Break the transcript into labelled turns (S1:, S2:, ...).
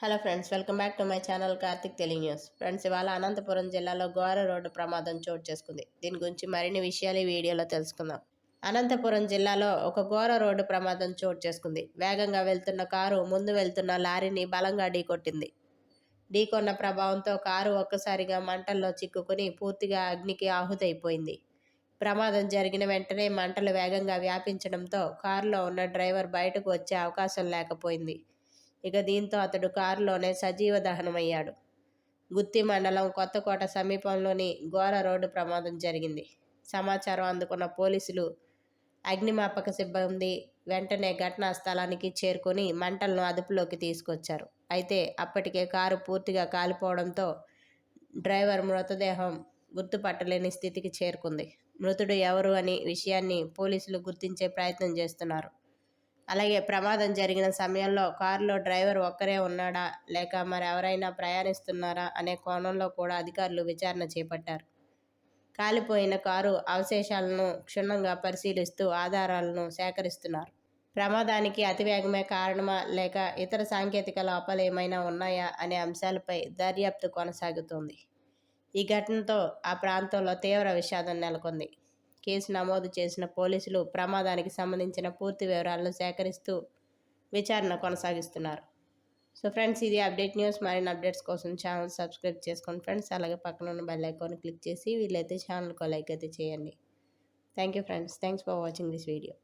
S1: Hello friends, welcome back to my channel Karthik Telugu news. Friends, ఇవాళ అనంతపురం జిల్లాలో ఘోర రోడ్డు ప్రమాదం చోటు చేసుకుంది. దీని గురించి మరిన్ని విషయాలు ఈ వీడియోలో తెలుసుకుందాం. అనంతపురం జిల్లాలో ఒక ఘోర రోడ్డు ప్రమాదం చోటు చేసుకుంది. వేగంగా వెళ్తున్న కారు ముందు వెళ్తున్న లారీని బలంగా ఢీకొట్టింది. ఢీకొన్న ప్రభావంతో కారు ఒక్కసారిగా మంటల్లో చిక్కుకుని పూర్తిగా అగ్నికి ఆహుతైపోయింది. ప్రమాదం జరిగిన వెంటనే మంటలు వేగంగా వ్యాపించడంతో కారులో ఉన్న డ్రైవర్ బయటకు వచ్చే అవకాశం లేకపోయింది. ఇక దీంతో అతడు కారులోనే సజీవ దహనమయ్యాడు. గుత్తి మండలం కొత్తకోట సమీపంలోని ఘోర రోడ్డు ప్రమాదం జరిగింది. సమాచారం అందుకున్న పోలీసులు, అగ్నిమాపక సిబ్బంది వెంటనే ఘటనా స్థలానికి చేరుకొని మంటలను అదుపులోకి తీసుకొచ్చారు. అయితే అప్పటికే కారు పూర్తిగా కాలిపోవడంతో డ్రైవర్ మృతదేహం గుర్తుపట్టలేని స్థితికి చేరుకుంది. మృతుడు ఎవరు అనే విషయాన్ని పోలీసులు గుర్తించే ప్రయత్నం చేస్తున్నారు. అలాగే ప్రమాదం జరిగిన సమయంలో కారులో డ్రైవర్ ఒక్కరే ఉన్నాడా లేక మరెవరైనా ప్రయాణిస్తున్నారా అనే కోణంలో కూడా అధికారులు విచారణ చేపట్టారు. కాలిపోయిన కారు అవశేషాలను క్షుణ్ణంగా పరిశీలిస్తూ ఆధారాలను సేకరిస్తున్నారు. ప్రమాదానికి అతివేగమే కారణమా లేక ఇతర సాంకేతిక లోపాలు ఏమైనా ఉన్నాయా అనే అంశాలపై దర్యాప్తు కొనసాగుతోంది. ఈ ఘటనతో ఆ ప్రాంతంలో తీవ్ర విషాదం నెలకొంది. కేసు నమోదు చేసిన పోలీసులు ప్రమాదానికి సంబంధించిన పూర్తి వివరాలను సేకరిస్తూ విచారణ కొనసాగిస్తున్నారు. సో ఫ్రెండ్స్, ఇది అప్డేట్ న్యూస్. మరిన్ని అప్డేట్స్ కోసం ఛానల్ సబ్స్క్రైబ్ చేసుకోండి ఫ్రెండ్స్. అలాగే పక్కన ఉన్న బెల్ ఐకాన్ క్లిక్ చేసి వీలైతే ఛానల్కి లైక్ అయితే చేయండి. Thank you friends. Thanks for watching this video.